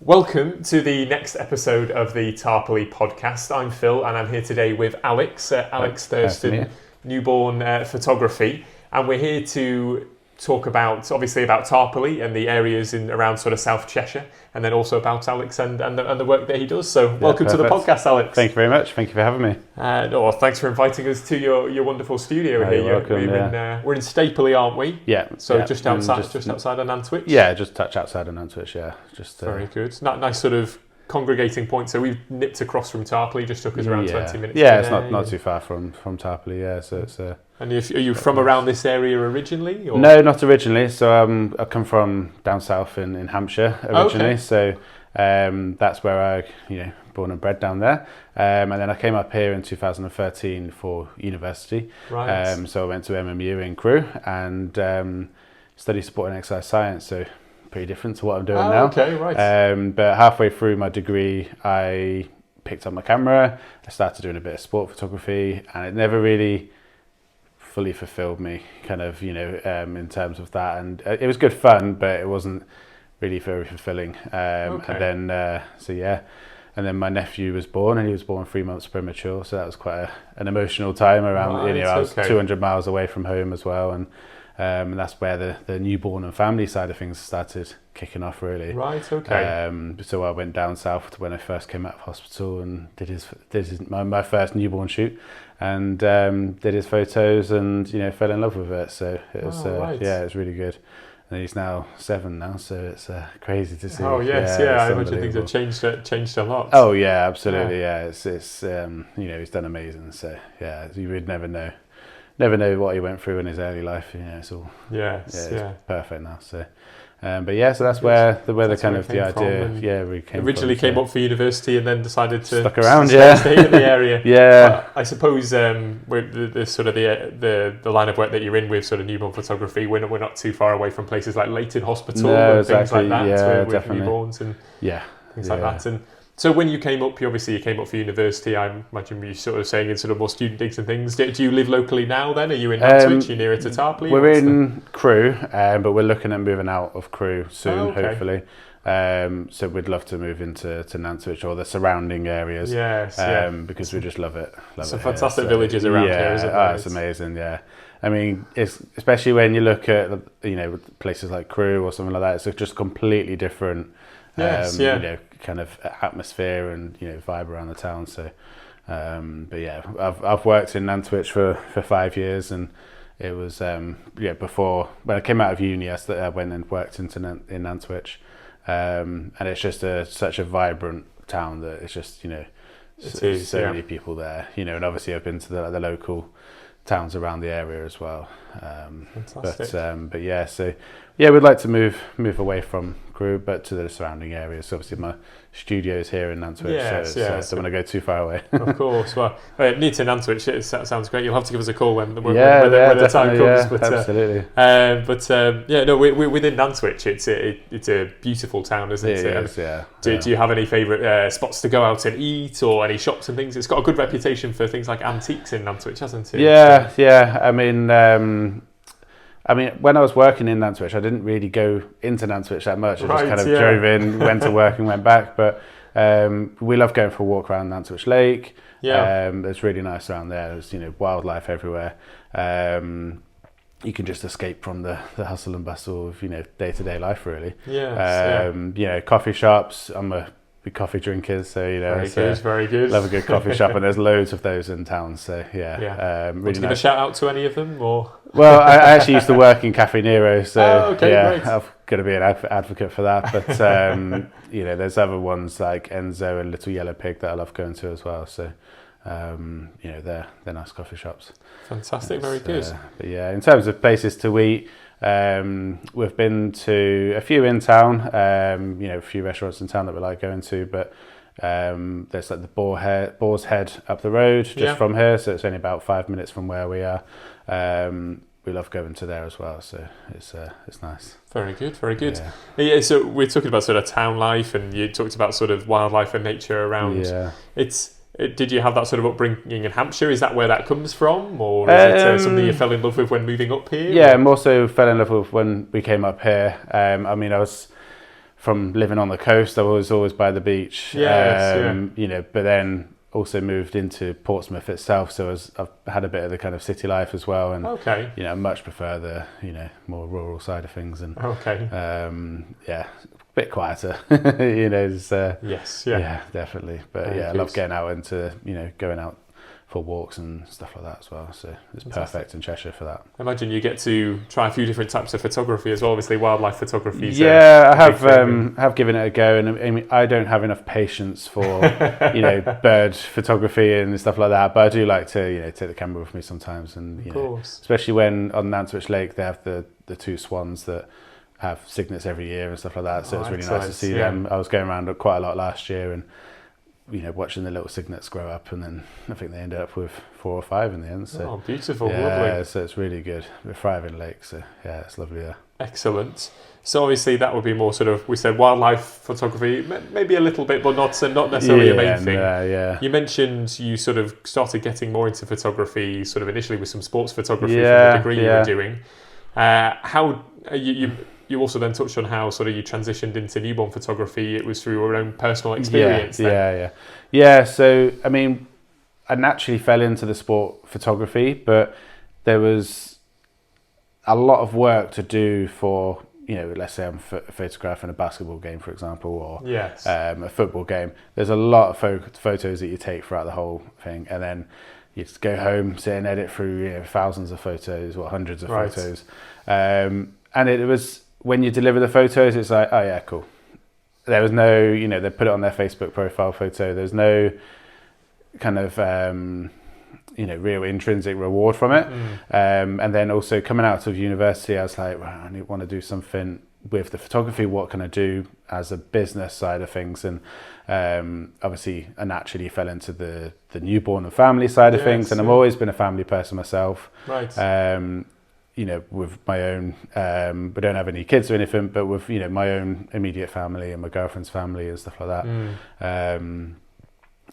Welcome to the next episode of the Tarporley Podcast. I'm Phil and I'm here today with Alex Thurston Newborn Photography, and we're here to talk about Tarporley and the areas in around sort of South Cheshire, and then also about Alex and the work that he does. So welcome to the podcast, Alex. Thank you very much. Thank you for having me. Thanks for inviting us to your wonderful studio here. You're welcome, we're in Stapley, aren't we? Yeah. So just outside of Nantwich. Yeah, just touch outside of Nantwich. Yeah, very good. Nice sort of congregating point. So we've nipped across from Tarporley. Just took us around 20 minutes. Yeah, it's not too far from Tarporley. Yeah, so it's. And are you from around this area originally? Or? No, not originally. So I come from down south in Hampshire originally. Okay. So that's where I born and bred down there. And then I came up here in 2013 for university. Right. So I went to MMU in Crewe and studied sport and exercise science. So pretty different to what I'm doing now. Okay, right. But halfway through my degree, I picked up my camera. I started doing a bit of sport photography, and it never really fully fulfilled me, in terms of that. And it was good fun, but it wasn't really very fulfilling. And then my nephew was born, and he was born 3 months premature. So that was quite an emotional time around. I was 200 miles away from home as well, and that's where the newborn and family side of things started kicking off, really. Right. Okay. So I went down south when I first came out of hospital and did my first newborn shoot, and did his photos, and fell in love with it. So it was it was really good. And he's now 7 now, so it's crazy to see. Oh yes, I imagine things have changed a lot. Oh yeah, absolutely. Yeah, it's he's done amazing. So yeah, you would never know what he went through in his early life. It's all it's perfect now. So, so that's where the kind of the idea we came originally from, came up for university and then decided to stuck around, stay in the area. Yeah, I suppose with the sort of the line of work that you're in with sort of newborn photography, we're not too far away from places like Leighton Hospital and things like that, with newborns and things like that. And so when you came up, you came up for university. I imagine you sort of saying in sort of more student digs and things. Do you live locally now then? Are you in Nantwich? Are you nearer to Tarporley? We're in Crewe, but we're looking at moving out of Crewe soon, hopefully. So we'd love to move into Nantwich or the surrounding areas. Because we just love it. Some fantastic villages around here, isn't there? It's amazing, yeah. I mean, it's especially when you look at places like Crewe or something like that, it's just completely different. Kind of atmosphere and vibe around the town. So, I've worked in Nantwich for 5 years, and it was before when I came out of uni, I went and worked in Nantwich, and it's just such a vibrant town that it's just so many people there. And obviously I've been to the local towns around the area as well. Fantastic. We'd like to move away from Crewe, but to the surrounding areas. So obviously my studio is here in Nantwich, so I don't want to go too far away. Of course. Well, near to Nantwich, that sounds great. You'll have to give us a call when the time comes. But, absolutely. We're within Nantwich. It's a beautiful town, isn't it? It is, Do you have any favourite spots to go out and eat, or any shops and things? It's got a good reputation for things like antiques in Nantwich, hasn't it? Yeah. I mean, when I was working in Nantwich, I didn't really go into Nantwich that much. I just kind of drove in, went to work and went back. But we love going for a walk around Nantwich Lake. It's really nice around there. There's wildlife everywhere. You can just escape from the hustle and bustle of day-to-day life, really. Coffee shops. I'm a big coffee drinkers, so very good. Love a good coffee shop, and there's loads of those in town. So really Want to give a shout out to any of them, or? Well, I actually used to work in Cafe Nero, so great. I've got to be an advocate for that. But there's other ones like Enzo and Little Yellow Pig that I love going to as well. So they're nice coffee shops. Fantastic, very good. In terms of places to eat, we've been to a few in town, a few restaurants in town that we like going to, but there's like the Boar's Head up the road from here, so it's only about 5 minutes from where we are. We love going to there as well, so it's nice. Very good. Yeah, so we're talking about sort of town life, and you talked about sort of wildlife and nature around. Did you have that sort of upbringing in Hampshire? Is that where that comes from, or is it something you fell in love with when moving up here? Yeah, more so fell in love with when we came up here. I mean, I was from living on the coast, I was always by the beach. You know, but then also moved into Portsmouth itself, so I've had a bit of the kind of city life as well, and you know, much prefer the, you know, more rural side of things, and a bit quieter. You know, it's, yeah, definitely. But I love getting out into, you know, going out for walks and stuff like that as well, so it's perfect in Cheshire for that. I imagine you get to try a few different types of photography as well. Obviously wildlife photography. I have given it a go, and I mean, I don't have enough patience for you know, bird photography and stuff like that, but I do like to, you know, take the camera with me sometimes, and you know, especially when on Nantwich Lake they have the two swans that have cygnets every year and stuff like that, so it's really nice to see them. I was going around quite a lot last year, and you know, watching the little cygnets grow up, and then I think they ended up with 4 or 5 in the end. So beautiful, lovely. So it's really good. We're thriving lake, so yeah, it's lovely there. Excellent. So obviously that would be more sort of, we said wildlife photography, maybe a little bit, but not necessarily a main thing. You mentioned you sort of started getting more into photography, sort of initially with some sports photography from the degree you were doing. How you also then touched on how sort of you transitioned into newborn photography. It was through your own personal experience. So I mean, I naturally fell into the sport photography, but there was a lot of work to do for, you know, let's say I'm photographing a basketball game, for example, or a football game. There's a lot of photos that you take throughout the whole thing, and then you just go home, sit and edit through, you know, thousands of photos or hundreds of photos. And it was, when you deliver the photos, it's like, oh yeah, cool. There was no, you know, they put it on their Facebook profile photo. There's no kind of, you know, real intrinsic reward from it. And then also coming out of university, I was like, well, I want to do something with the photography. What can I do as a business side of things? And obviously I naturally fell into the newborn and family side of things. And I've always been a family person myself. You know, with my own, we don't have any kids or anything, but with, you know, my own immediate family and my girlfriend's family and stuff like that.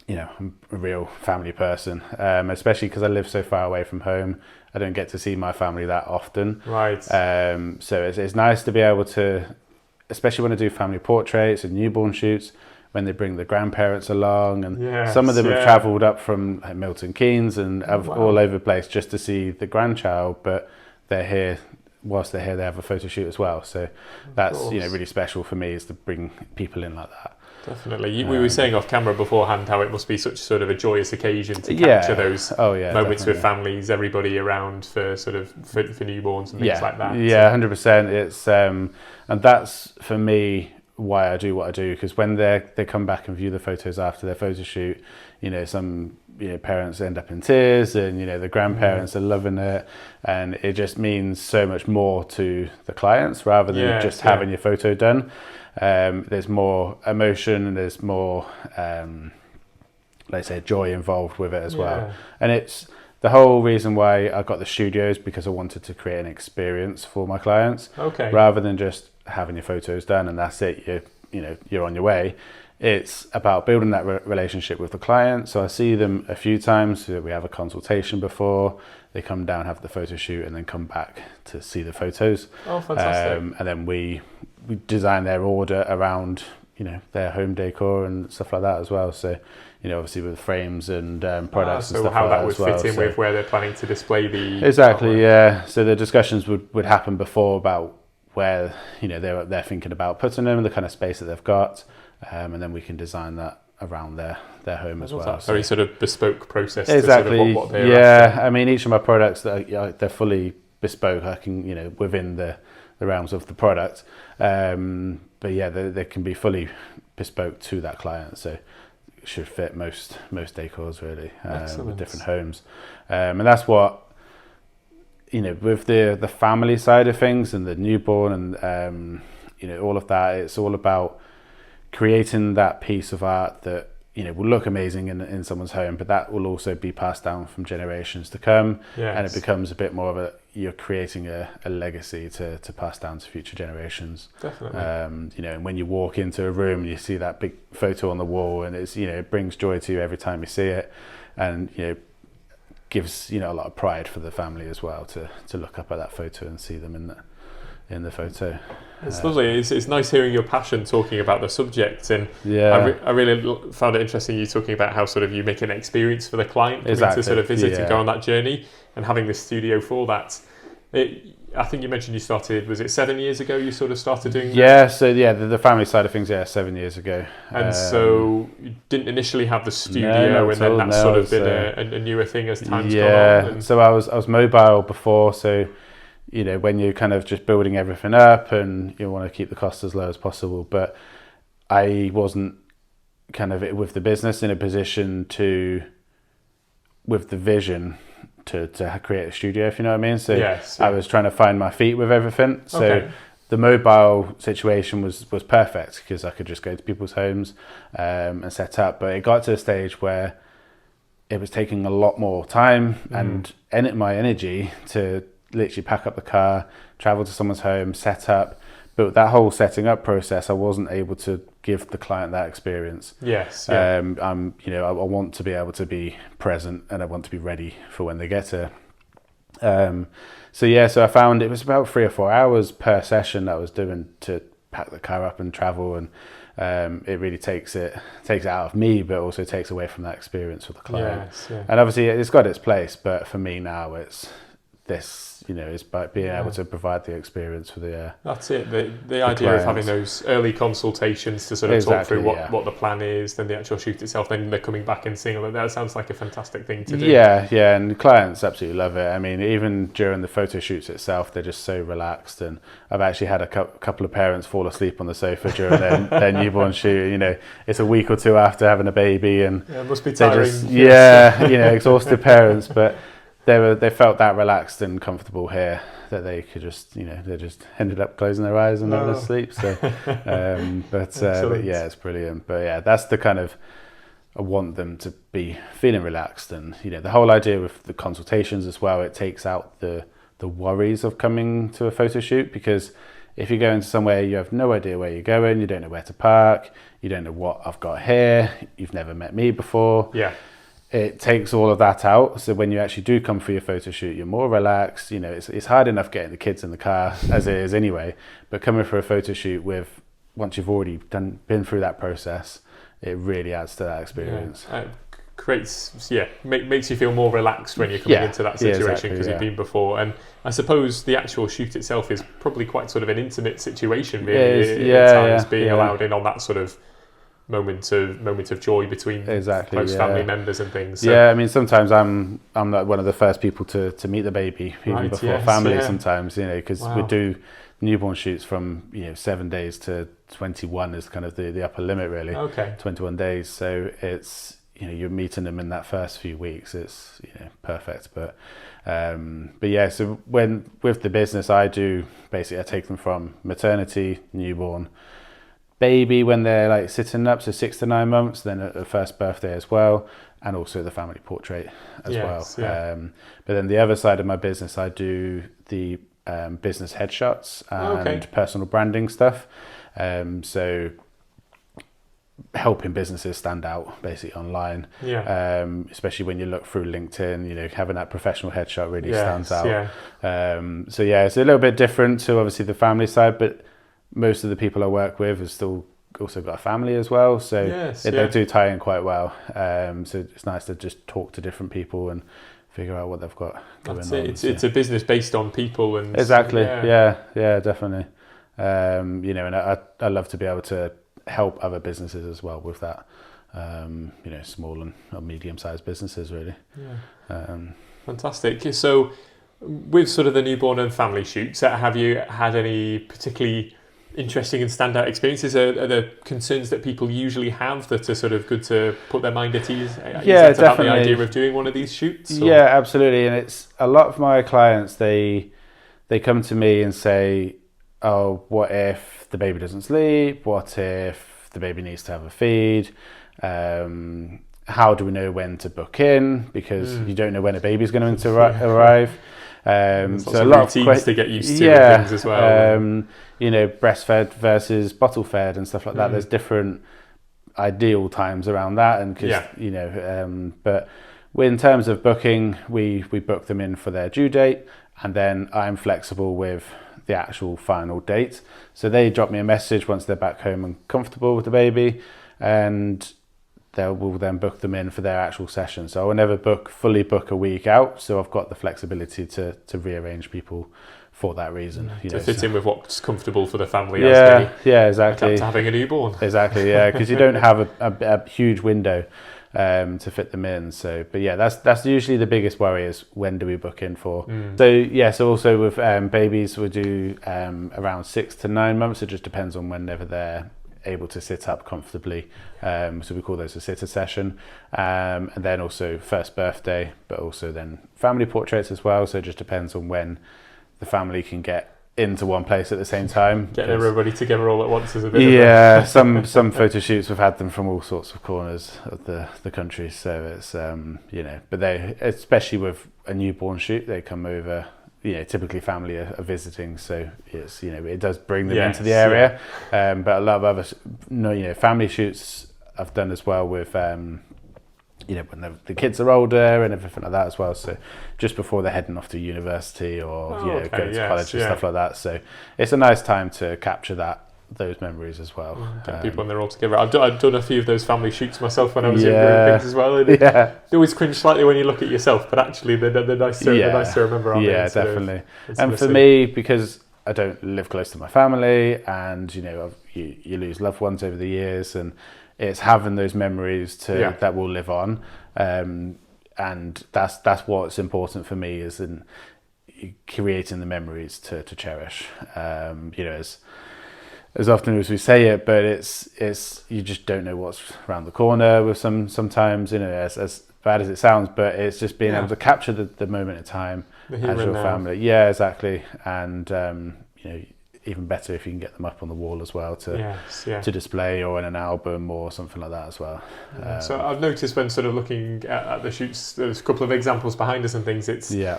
You know, I'm a real family person, especially because I live so far away from home. I don't get to see my family that often. So it's nice to be able to, especially when I do family portraits and newborn shoots, when they bring the grandparents along, and some of them have travelled up from Milton Keynes and all over the place just to see the grandchild, but they're here. Whilst they're here, they have a photo shoot as well. So that's, you know, really special for me, is to bring people in like that. Definitely. We were saying off camera beforehand how it must be such sort of a joyous occasion to capture those moments with families, everybody around for sort of for newborns and things like that. 100%. It's and that's for me why I do what I do, because when they come back and view the photos after their photo shoot, you know, some, you know, parents end up in tears, and, you know, the grandparents are loving it, and it just means so much more to the clients rather than just having your photo done. There's more emotion, and there's more let's say joy involved with it as well. And it's the whole reason why I got the studios, because I wanted to create an experience for my clients, rather than just having your photos done and that's it, you're on your way. It's about building that relationship with the client. So I see them a few times. We have a consultation before they come down, have the photo shoot, and then come back to see the photos. Oh, fantastic! And then we design their order around, you know, their home decor and stuff like that as well. So, you know, obviously with frames and products and stuff like that. So how that would fit in with where they're planning to display the exactly, artwork. So the discussions would happen before about where, you know, they're thinking about putting them, the kind of space that they've got. And then we can design that around their home as well. Very sort of bespoke process. Exactly. To sort of what they're after. I mean, each of my products, they're fully bespoke. I can, you know, within the realms of the product. But yeah, they can be fully bespoke to that client. So it should fit most decors really, with different homes. And that's what, you know, with the family side of things and the newborn and, you know, all of that, it's all about creating that piece of art that, you know, will look amazing in someone's home, but that will also be passed down from generations to come. And it becomes a bit more of you're creating a legacy to pass down to future generations. Definitely. You know, and when you walk into a room and you see that big photo on the wall, and it's, you know, it brings joy to you every time you see it, and, you know, gives, you know, a lot of pride for the family as well to look up at that photo and see them in the photo. It's lovely. It's nice hearing your passion talking about the subject, and I really found it interesting you talking about how sort of you make an experience for the client coming to sort of visit and go on that journey, and having this studio for that. I think you mentioned you started, was it 7 years ago you sort of started doing that? Yeah, so the family side of things, 7 years ago. And so you didn't initially have the studio, and then that's sort of been a newer thing as time's gone on. Yeah, so I was mobile before, so when you're kind of just building everything up and you want to keep the costs as low as possible, but I wasn't kind of with the business in a position with the vision to create a studio, if you know what I mean. So I was trying to find my feet with everything. So the mobile situation was perfect because I could just go to people's homes and set up. But it got to a stage where it was taking a lot more time and my energy to literally pack up the car, travel to someone's home, set up. But that whole setting up process, I wasn't able to give the client that experience. I want to be able to be present, and I want to be ready for when they get here. So I found it was about 3 or 4 hours per session that I was doing to pack the car up and travel, and it really takes it out of me, but also takes away from that experience for the client. And obviously it's got its place, but for me now it's this. It's about being able to provide the experience for the. That's it. The idea clients. Of having those early consultations to sort of talk through what the plan is, then the actual shoot itself, then they're coming back and seeing that sounds like a fantastic thing to do. Yeah, and the clients absolutely love it. I mean, even during the photo shoots itself, they're just so relaxed. And I've actually had a couple of parents fall asleep on the sofa during their newborn shoot. It's a week or two after having a baby, and it must be tiring. Exhausted parents, but. They felt that relaxed and comfortable here that they could just, they just ended up closing their eyes and having a sleep. So, but it's brilliant. But that's the kind of, I want them to be feeling relaxed, and the whole idea with the consultations as well. It takes out the worries of coming to a photo shoot, because if you go into somewhere you have no idea where you're going, you don't know where to park, you don't know what I've got here, you've never met me before. It takes all of that out. So when you actually do come for your photo shoot, you're more relaxed. It's hard enough getting the kids in the car as it is anyway. But coming for a photo shoot once you've already been through that process, it really adds to that experience. Makes you feel more relaxed when you're coming into that situation because you've been before. And I suppose the actual shoot itself is probably quite sort of an intimate situation, really. At times being allowed in on that sort of moment of joy between close family members and things. So. I mean, sometimes I'm like one of the first people to meet the baby, even before family. Sometimes, because we do newborn shoots from 7 days to 21 is kind of the upper limit, really. 21 days. So it's you're meeting them in that first few weeks. It's perfect. But so when with the business, I take them from maternity, newborn, baby when they're like sitting up, so 6 to 9 months, then at the first birthday as well, and also the family portrait as well. But then the other side of my business, I do the business headshots and personal branding stuff. So helping businesses stand out basically online, especially when you look through LinkedIn, having that professional headshot really stands out. So it's a little bit different to obviously the family side, but most of the people I work with have still also got a family as well, so they do tie in quite well. So it's nice to just talk to different people and figure out what they've got going on. It's a business based on people, and definitely. And I love to be able to help other businesses as well with that. Small and medium-sized businesses, really. Fantastic. So, with sort of the newborn and family shoots, have you had any particularly interesting and standout experiences? Are there concerns that people usually have that are sort of good to put their mind at ease? Definitely. About the idea of doing one of these shoots? Or? Yeah, absolutely. And it's a lot of my clients, they come to me and say, oh, what if the baby doesn't sleep? What if the baby needs to have a feed? How do we know when to book in? Because you don't know when a baby's going to arrive. So a lot of routines to get used to and things as well. Breastfed versus bottle fed and stuff like that. There's different ideal times around that, and but in terms of booking, we book them in for their due date, and then I'm flexible with the actual final date. So they drop me a message once they're back home and comfortable with the baby, and we'll then book them in for their actual session. So I will never fully book a week out. So I've got the flexibility to rearrange people for that reason. To fit in with what's comfortable for the family. Yeah, exactly. To having a newborn. Exactly, yeah, because you don't have a huge window to fit them in. So, but yeah, that's usually the biggest worry, is when do we book in for. So also with babies, we do around 6 to 9 months. It just depends on whenever they're able to sit up comfortably. So we call those a sitter session. And then also first birthday, but also then family portraits as well. So it just depends on when the family can get into one place at the same time. Getting everybody together all at once is a bit some photo shoots, we've had them from all sorts of corners of the country. So it's, but they, especially with a newborn shoot, they come over, typically family are visiting, so it's, it does bring them into the area. But a lot of other, family shoots I've done as well with, when the kids are older and everything like that as well. So just before they're heading off to university or, go to college and stuff like that. So it's a nice time to capture those memories as well. Get people when they're all together. I've done a few of those family shoots myself when I was younger and things as well. And they always cringe slightly when you look at yourself, but actually they're nice to remember. Aren't they? Definitely. And for me, because I don't live close to my family, and you lose loved ones over the years, and it's having those memories that will live on, and that's what's important for me, is in creating the memories to cherish. As often as we say it, but it's you just don't know what's around the corner with sometimes, as bad as it sounds, but it's just being able to capture the moment in time as your family. Yeah, exactly. And even better if you can get them up on the wall as well to display, or in an album or something like that as well. So I've noticed when sort of looking at the shoots, there's a couple of examples behind us and things. You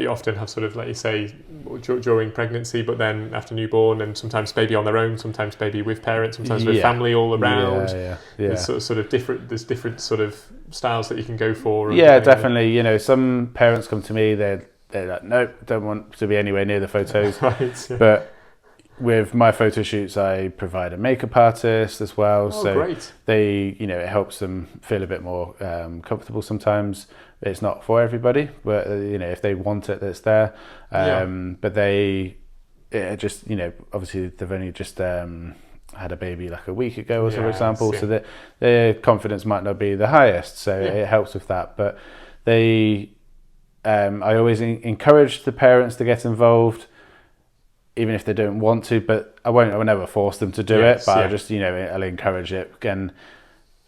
often have sort of, like you say, during pregnancy, but then after newborn, and sometimes baby on their own, sometimes baby with parents, sometimes with family all around. There's sort of different. There's different sort of styles that you can go for. Definitely. Some parents come to me, they're like, nope, don't want to be anywhere near the photos. But with my photo shoots, I provide a makeup artist as well. Great. They, it helps them feel a bit more comfortable sometimes. It's not for everybody, but if they want it, it's there. But just obviously they've only just had a baby like a week ago or so, for example, so that their confidence might not be the highest. So it helps with that. But I always encourage the parents to get involved, even if they don't want to. But I will never force them to do it. But I just I'll encourage it. And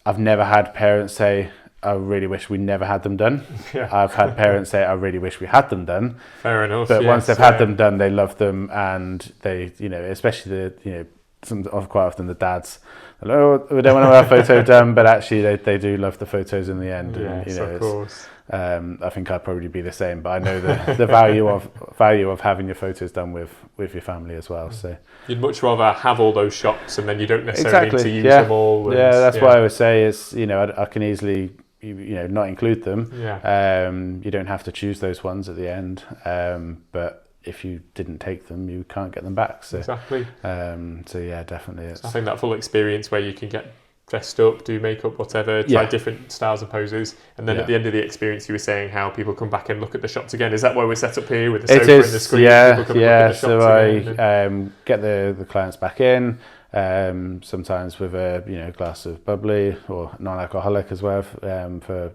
I've never had parents say, I really wish we never had them done. I've had parents say, I really wish we had them done. Fair enough. But once they've had them done, they love them, and they, especially quite often the dads, oh, we don't want to have a photo done, but actually they do love the photos in the end. Yes, of course. I think I'd probably be the same, but I know the value of having your photos done with your family as well. So you'd much rather have all those shots, and then you don't necessarily need to use them all. And, that's what I would say. Is I can easily not include them. You don't have to choose those ones at the end, but if you didn't take them, you can't get them back. So exactly. Definitely. I think that full experience where you can get dressed up, do makeup, whatever, try different styles and poses, and then at the end of the experience, you were saying how people come back and look at the shots again. Is that why we're set up here with the sofa and the screen? So I get the clients back in, sometimes with a glass of bubbly or non-alcoholic as well, for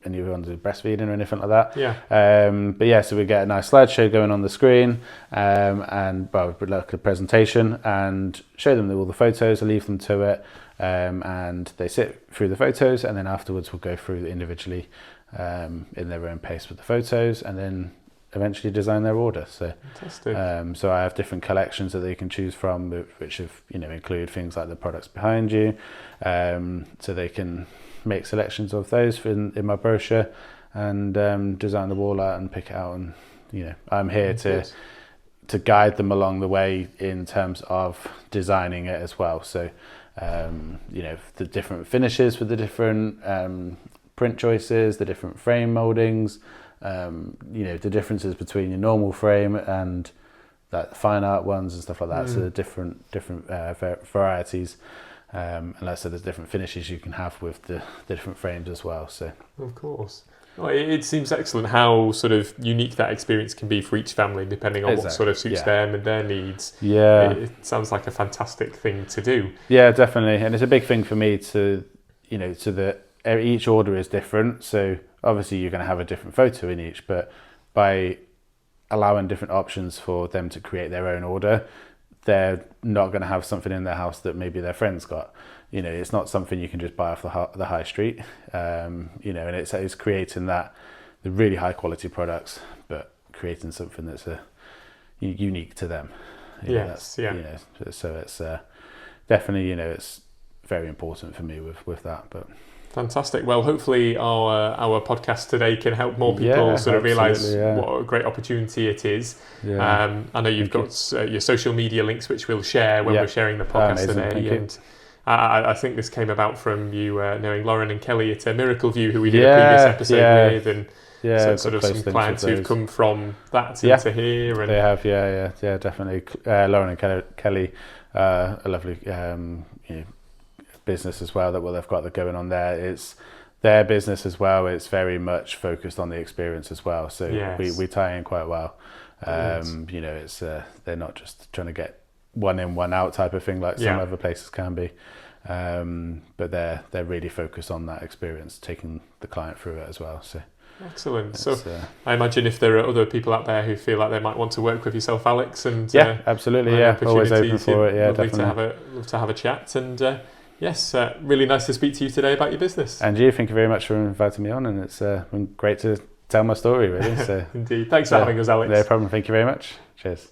anyone who's breastfeeding or anything like that. So we get a nice slideshow going on the screen, and we'd like a presentation and show them all the photos. I leave them to it, and they sit through the photos, and then afterwards we'll go through individually in their own pace with the photos, and then eventually design their order. So so I have different collections that they can choose from, which include things like the products behind you, so they can make selections of those in my brochure, and design the wall art and pick it out. And I'm here to guide them along the way in terms of designing it as well. So the different finishes with the different print choices, the different frame moldings, the differences between your normal frame and like fine art ones and stuff like that. So the different varieties. And like I said, there's different finishes you can have with the different frames as well. So of course. Well, it seems excellent how sort of unique that experience can be for each family, depending on what sort of suits them and their needs. Yeah, it sounds like a fantastic thing to do. Yeah, definitely, and it's a big thing for me to, each order is different. So obviously you're going to have a different photo in each, but by allowing different options for them to create their own order, they're not going to have something in their house that maybe their friends got. It's not something you can just buy off the high street. And it's creating the really high quality products, but creating something that's unique to them. So it's definitely, it's very important for me with that. But fantastic. Well, hopefully our podcast today can help more people sort of realise what a great opportunity it is. Yeah. I know you've got your social media links, which we'll share when we're sharing the podcast today. And I think this came about from you knowing Lauren and Kelly at Miracle View, who we did a previous episode with, and so sort of some clients who've come from that into here. And they have, definitely. Lauren and Kelly, a lovely business as well they've got going on there. It's their business as well. It's very much focused on the experience as well. So we tie in quite well. It's they're not just trying to get one in, one out type of thing like some other places can be. But they're really focused on that experience, taking the client through it as well. So excellent. So I imagine if there are other people out there who feel like they might want to work with yourself, Alex, and absolutely, always open for it. Definitely. Love to have a chat. And yes, really nice to speak to you today about your business. And you, thank you very much for inviting me on, and it's been great to tell my story, really. So indeed. Thanks for having us, Alex. No problem. Thank you very much. Cheers.